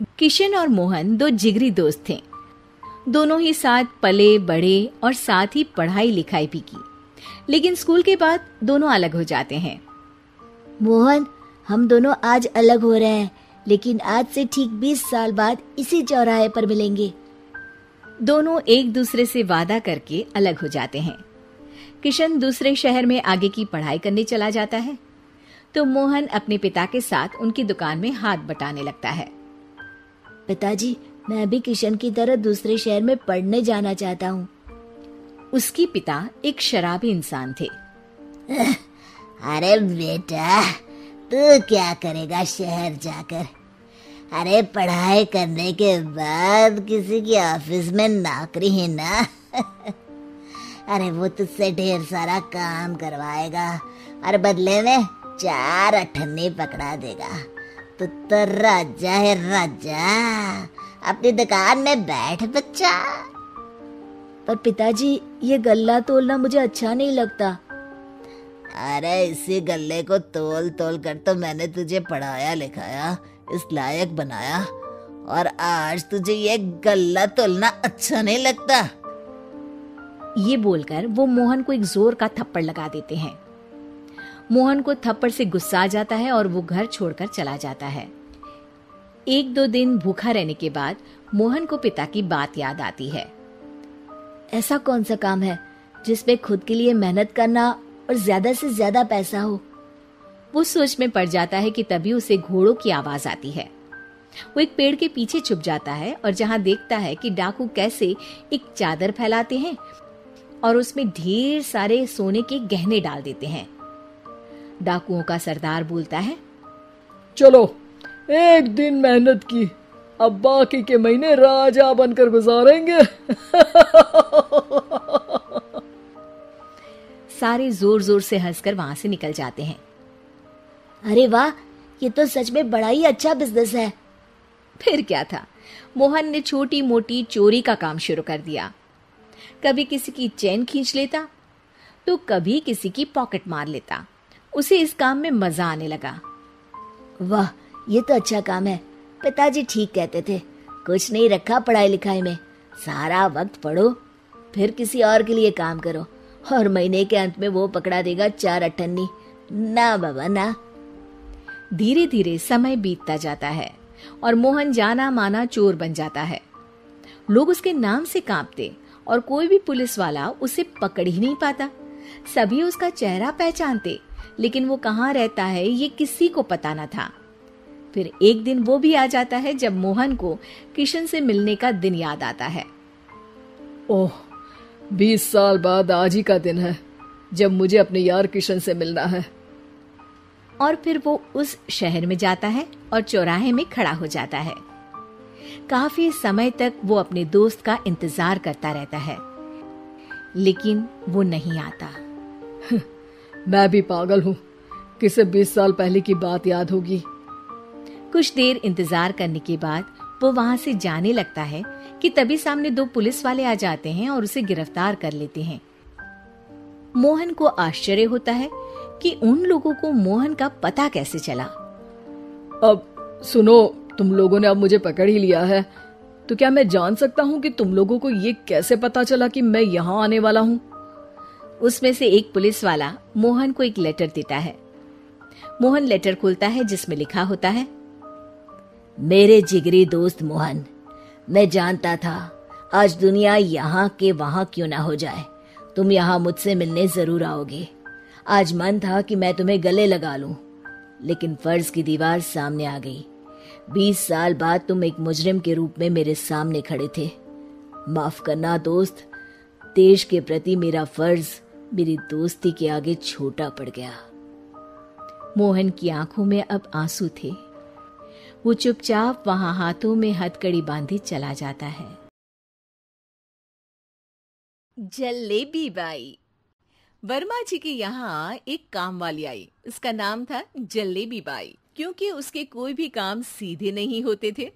किशन और मोहन दो जिगरी दोस्त थे। दोनों ही साथ पले बड़े और साथ ही पढ़ाई लिखाई भी की, लेकिन स्कूल के बाद दोनों अलग हो जाते हैं। मोहन, हम दोनों आज अलग हो रहे हैं, लेकिन आज से ठीक 20 साल बाद इसी चौराहे पर मिलेंगे। दोनों एक दूसरे से वादा करके अलग हो जाते हैं। किशन दूसरे शहर में आगे की पढ़ाई करने चला जाता है, तो मोहन अपने पिता के साथ उनकी दुकान में हाथ बटाने लगता है। पिताजी, मैं भी किशन की तरह दूसरे शहर में पढ़ने जाना चाहता हूँ। उसके पिता एक शराबी इंसान थे। अरे बेटा, तू क्या करेगा शहर जाकर? अरे पढ़ाई करने के बाद किसी की ऑफिस में नौकरी है ना। अरे वो तुझसे ढेर सारा काम करवाएगा और बदले में 4 अठन्नी पकड़ा देगा। तो राजा है राजा, अपनी दुकान में बैठ बच्चा। पर पिताजी, ये गल्ला तोलना मुझे अच्छा नहीं लगता। अरे इसी गल्ले को तोल तोल कर तो मैंने तुझे पढ़ाया लिखाया, इस लायक बनाया, और आज तुझे ये गल्ला तोलना अच्छा नहीं लगता। ये बोलकर वो मोहन को एक जोर का थप्पड़ लगा देते हैं। मोहन को थप्पड़ से गुस्सा आ जाता है और वो घर छोड़कर चला जाता है। 1-2 दिन भूखा रहने के बाद मोहन को पिता की बात याद आती है। ऐसा कौन सा काम है जिसमें खुद के लिए मेहनत करना और ज्यादा से ज्यादा पैसा हो? वो सोच में पड़ जाता है कि तभी उसे घोड़ों की आवाज आती है। वो एक पेड़ के पीछे छुप जाता है और जहां देखता है कि डाकू कैसे एक चादर फैलाते हैं और उसमें ढेर सारे सोने के गहने डाल देते हैं। डाकुओं का सरदार बोलता है, चलो, एक दिन मेहनत की, अब बाकी के महीने राजा बनकर गुजारेंगे। सारे जोर जोर से हंसकर वहां से निकल जाते हैं। अरे वाह, ये तो सच में बड़ा ही अच्छा बिजनेस है। फिर क्या था, मोहन ने छोटी मोटी चोरी का काम शुरू कर दिया। कभी किसी की चेन खींच लेता तो कभी किसी की पॉकेट मार लेता। उसे इस काम में मजा आने लगा। वाह, ये तो अच्छा काम है। पिताजी ठीक कहते थे, कुछ नहीं रखा पढ़ाई लिखाई में, सारा वक्त पढ़ो, फिर किसी और के लिए काम करो, और महीने के अंत में वो पकड़ा देगा 4 अठन्नी। ना बाबा ना। धीरे धीरे समय बीतता जाता है और मोहन जाना माना चोर बन जाता है। लोग उसके नाम से कांपते और कोई भी पुलिस वाला उसे पकड़ ही नहीं पाता। सभी उसका चेहरा पहचानते, लेकिन वो कहाँ रहता है ये किसी को पता न था। फिर एक दिन वो भी आ जाता है जब मोहन को किशन से मिलने का दिन याद आता है। ओह, 20 साल बाद आज ही का दिन है जब मुझे अपने यार किशन से मिलना है। और फिर वो उस शहर में जाता है और चौराहे में खड़ा हो जाता है। काफी समय तक वो अपने दोस्त का इंतजार करता रहता है, लेकिन वो नहीं आता। मैं भी पागल हूँ, किसे 20 साल पहले की बात याद होगी। कुछ देर इंतजार करने के बाद वो वहां से जाने लगता है कि तभी सामने 2 पुलिस वाले आ जाते हैं और उसे गिरफ्तार कर लेते हैं। मोहन को आश्चर्य होता है कि उन लोगों को मोहन का पता कैसे चला। अब सुनो, तुम लोगों ने अब मुझे पकड़ ही लिया है, तो क्या मैं जान सकता हूँ कि तुम लोगों को ये कैसे पता चला कि मैं यहाँ आने वाला हूँ? उसमें से एक पुलिस वाला मोहन को एक लेटर देता है। मोहन लेटर खोलता है जिसमें लिखा होता है, मेरे जिगरी दोस्त मोहन, मैं जानता था आज दुनिया यहाँ के वहां क्यों ना हो जाए, तुम यहाँ मुझसे मिलने जरूर आओगे। आज मन था कि मैं तुम्हें गले लगा लूं, लेकिन फर्ज की दीवार सामने आ गई। 20 साल बाद तुम एक मुजरिम के रूप में मेरे सामने खड़े थे। माफ करना दोस्त, देश के प्रति मेरा फर्ज मेरी दोस्ती के आगे छोटा पड़ गया। मोहन की आंखों में अब आंसू थे। वो चुपचाप वहां हाथों में हथकड़ी बांधे चला जाता है। जलेबी बाई। वर्मा जी के यहाँ एक काम वाली आई। उसका नाम था जलेबी बाई, क्योंकि उसके कोई भी काम सीधे नहीं होते थे।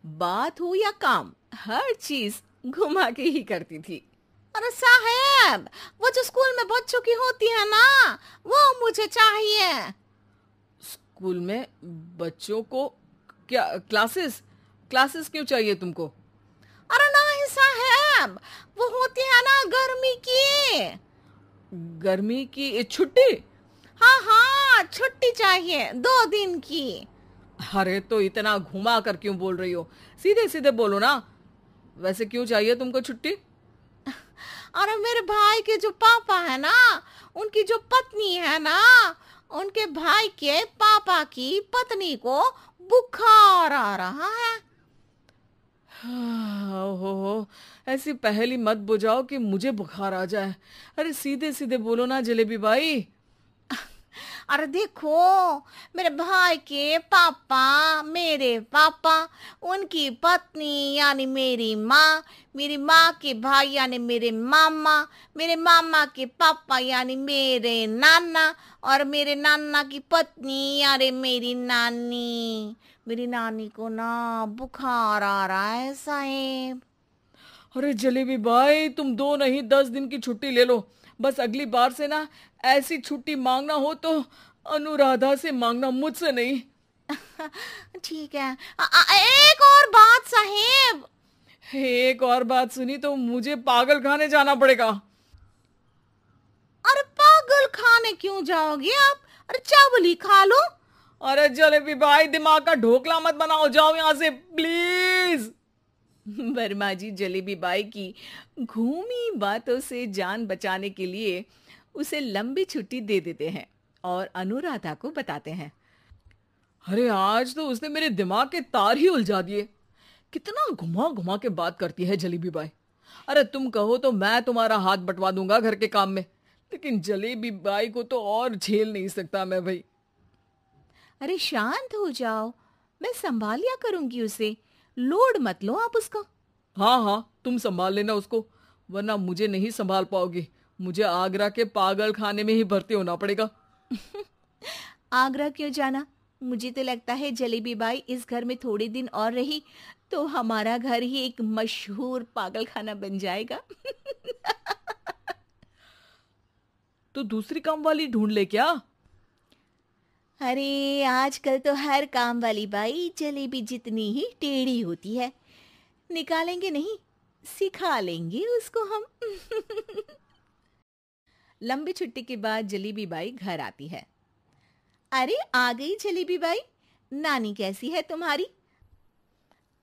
बात हो या काम, हर चीज घुमा के ही करती थी। अरे साहब, वो जो स्कूल में बच्चों की होती है ना, वो मुझे चाहिए। स्कूल में बच्चों को क्या क्लासेस? क्लासेस क्यों चाहिए तुमको? अरे नहीं साहब, वो होती है ना गर्मी की। गर्मी की छुट्टी? हाँ हाँ, छुट्टी चाहिए 2 दिन की। अरे तो इतना घुमा कर क्यों बोल रही हो? सीधे सीधे बोलो ना। वैसे क्यों चाहिए तुमको छुट्टी? अरे मेरे भाई के जो पापा है ना, उनकी जो पत्नी है ना, उनके भाई के पापा की पत्नी को बुखार आ रहा है। ओहो, ऐसी पहेली मत बुझाओ कि मुझे बुखार आ जाए। अरे सीधे सीधे बोलो ना जलेबी भाई। अरे देखो, मेरे भाई के पापा, मेरे पापा, उनकी पत्नी यानी मेरी माँ के भाई यानी मेरे मामा के पापा यानी मेरे नाना, और मेरे नाना की पत्नी यानी मेरी नानी को ना बुखार आ रहा है साहेब। अरे जलेबी भाई, तुम 2 नहीं 10 दिन की छुट्टी ले लो। बस अगली बार से ना ऐसी छुट्टी मांगना हो तो अनुराधा से मांगना, मुझसे नहीं। ठीक है। एक और बात साहेब। एक और बात सुनी तो मुझे पागल खाने जाना पड़ेगा। अरे पागल खाने क्यों जाओगे आप? अरे चावल ही खा लो। अरे जलेबी भाई, दिमाग का ढोकला मत बनाओ, जाओ यहाँ से प्लीज। वर्मा जी जलेबी बाई की घूमी बातों से जान बचाने के लिए उसे लंबी छुट्टी दे देते हैं और अनुराधा को बताते हैं। अरे आज तो उसने मेरे दिमाग के तार ही उलझा दिए। कितना घुमा घुमा के बात करती है जलेबी बाई। अरे तुम कहो तो मैं तुम्हारा हाथ बंटवा दूंगा घर के काम में, लेकिन जलेबी बाई को तो और झेल नहीं सकता मैं भाई। अरे शांत हो जाओ, मैं संभाल लिया करूंगी उसे, लोड मत लो आप उसका। हाँ हाँ, तुम संभाल लेना उसको, वरना मुझे नहीं संभाल पाओगे। मुझे आगरा के पागल खाने में ही भर्ती होना पड़ेगा। आगरा क्यों जाना? मुझे तो लगता है जलेबी बाई इस घर में थोड़े दिन और रही तो हमारा घर ही एक मशहूर पागल खाना बन जाएगा। तो दूसरी काम वाली ढूंढ ले क्या? अरे आजकल तो हर काम वाली बाई जलेबी जितनी ही टेढ़ी होती है। निकालेंगे नहीं, सिखा लेंगे उसको हम। लंबी छुट्टी के बाद जलेबी बाई घर आती है। अरे आ गई जलेबी बाई, नानी कैसी है तुम्हारी?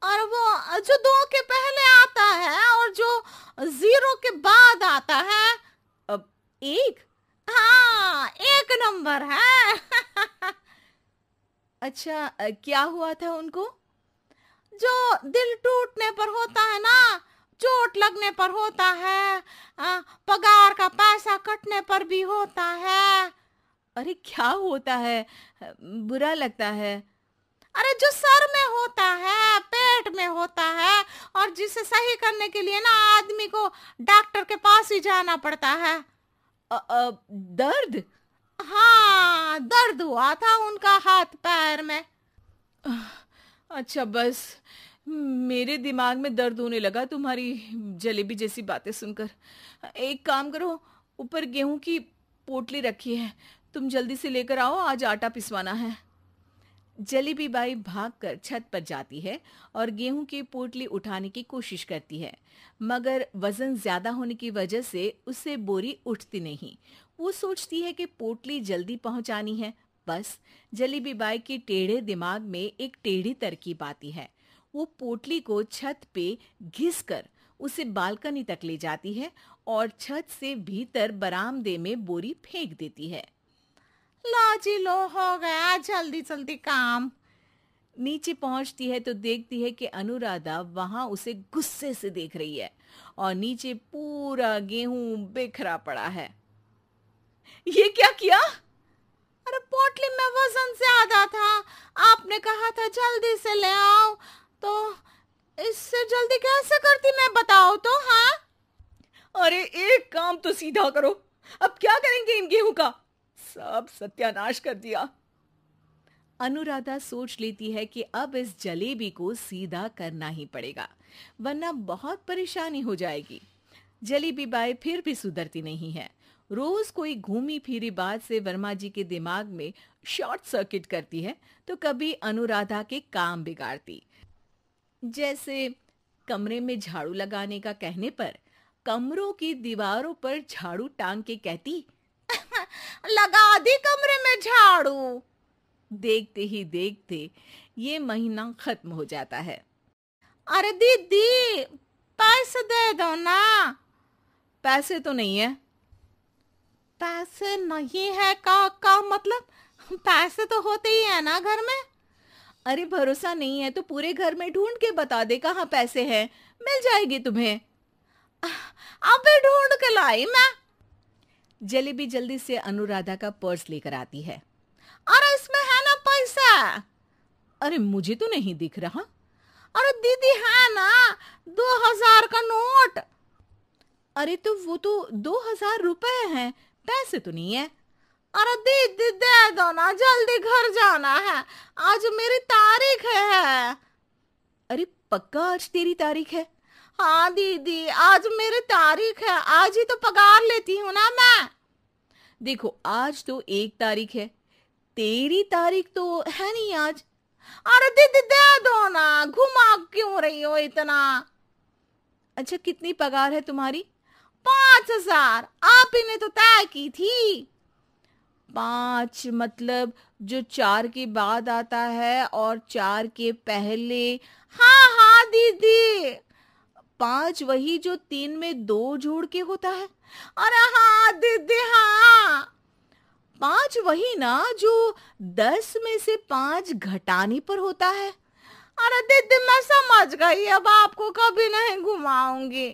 और वो जो 2 के पहले आता है और जो 0 के बाद आता है। अब एक? हाँ, 1 नंबर है। अच्छा, क्या हुआ था उनको? जो दिल टूटने पर होता है ना, चोट लगने पर होता है, पगार का पैसा कटने पर भी होता है। अरे क्या होता है? बुरा लगता है? अरे जो सर में होता है, पेट में होता है, और जिसे सही करने के लिए ना आदमी को डॉक्टर के पास ही जाना पड़ता है। दर्द? हाँ, दर्द हुआ था उनका हाथ पैर में। अच्छा बस, मेरे दिमाग में दर्द होने लगा तुम्हारी जलेबी जैसी बातें सुनकर। एक काम करो, ऊपर गेहूं की पोटली रखी है, तुम जल्दी से लेकर आओ, आज आटा पिसवाना है। जलेबी बाई भागकर छत पर जाती है और गेहूं की पोटली उठाने की कोशिश करती है, मगर वजन ज्यादा होने की वजह से उससे बोरी उठती नहीं। वो सोचती है कि पोटली जल्दी पहुंचानी है। बस जलेबी बाई के टेढ़े दिमाग में एक टेढ़ी तरकीब आती है। वो पोटली को छत पे घिसकर उसे बालकनी तक ले जाती है और छत से भीतर बरामदे में बोरी फेंक देती है। लो जी लो, हो गया जल्दी जल्दी काम। नीचे पहुंचती है तो देखती है कि अनुराधा वहां उसे गुस्से से देख रही है और नीचे पूरा गेहूं बिखरा पड़ा है। ये क्या किया? अरे पोटली में वजन ज्यादा था, आपने कहा था जल्दी से ले आओ, तो इससे जल्दी कैसे करती मैं बताओ तो। हाँ, अरे एक काम तो सीधा करो, अब क्या करेंगे इन गेहूं का? सब सत्यानाश कर दिया। अनुराधा सोच लेती है कि अब इस जलेबी को सीधा करना ही पड़ेगा, वरना बहुत परेशानी हो जाएगी। जलेबी बाई फिर भी सुधरती नहीं है। रोज कोई घूमी फिरी बात से वर्मा जी के दिमाग में शॉर्ट सर्किट करती है, तो कभी अनुराधा के काम बिगाड़ती। जैसे कमरे में झाड़ू लगाने का कहने पर कमरों की दीवारों पर झाड़ू टांग के कहती, लगा दी कमरे में झाड़ू। देखते ही देखते ये महीना खत्म हो जाता है। अरे दीदी, पैसे दे दो ना। पैसे तो नहीं है। पैसे नहीं है का मतलब? पैसे तो होते ही है ना घर में। अरे भरोसा नहीं है तो पूरे घर में ढूंढ के बता दे कहाँ पैसे हैं, मिल जाएगी तुम्हें। अबे ढूंढ के लाई मैं। जलेबी जल्दी से अनुराधा का पर्स लेकर आती है। अरे इसमें है ना पैसा। अरे मुझे तो नहीं दिख रहा। अरे दीदी है ना 2000 का नोट। अरे तो वो तो 2000 रुपए हैं, पैसे तो नहीं है। अरे दीदी दे दो ना, जल्दी घर जाना है, आज मेरी तारीख है। अरे पक्का आज तेरी तारीख है? हाँ दीदी, आज मेरी तारीख है, आज ही तो पगार लेती हूँ ना मैं। देखो आज तो 1 तारीख है, तेरी तारीख तो है नहीं आज। अरे दीदी दे दो ना, घुमा क्यों रही हो इतना? अच्छा कितनी पगार है तुम्हारी? 5000, आप ही ने तो तय की थी। 5 मतलब जो 4 के बाद आता है और 4 के पहले। हाँ हाँ दीदी। 5 वही जो 3 में 2 जोड़ के होता है। अरे हाँ दीदी हाँ। 5 वही ना जो 10 में से 5 घटाने पर होता है। अरे दीदी मैं समझ गई, अब आपको कभी नहीं घुमाऊंगी।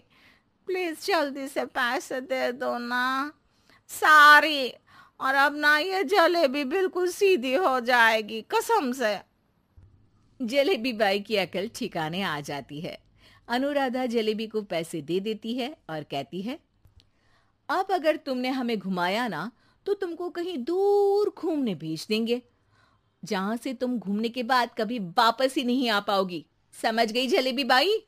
प्लीज जल्दी से पैसे दे दो ना, सारी। और अब ना ये जलेबी बिल्कुल सीधी हो जाएगी कसम से। जलेबी बाई की अकल ठिकाने आ जाती है। अनुराधा जलेबी को पैसे दे देती है और कहती है, अब अगर तुमने हमें घुमाया ना तो तुमको कहीं दूर घूमने भेज देंगे, जहां से तुम घूमने के बाद कभी वापस ही नहीं आ पाओगी। समझ गई जलेबी बाई?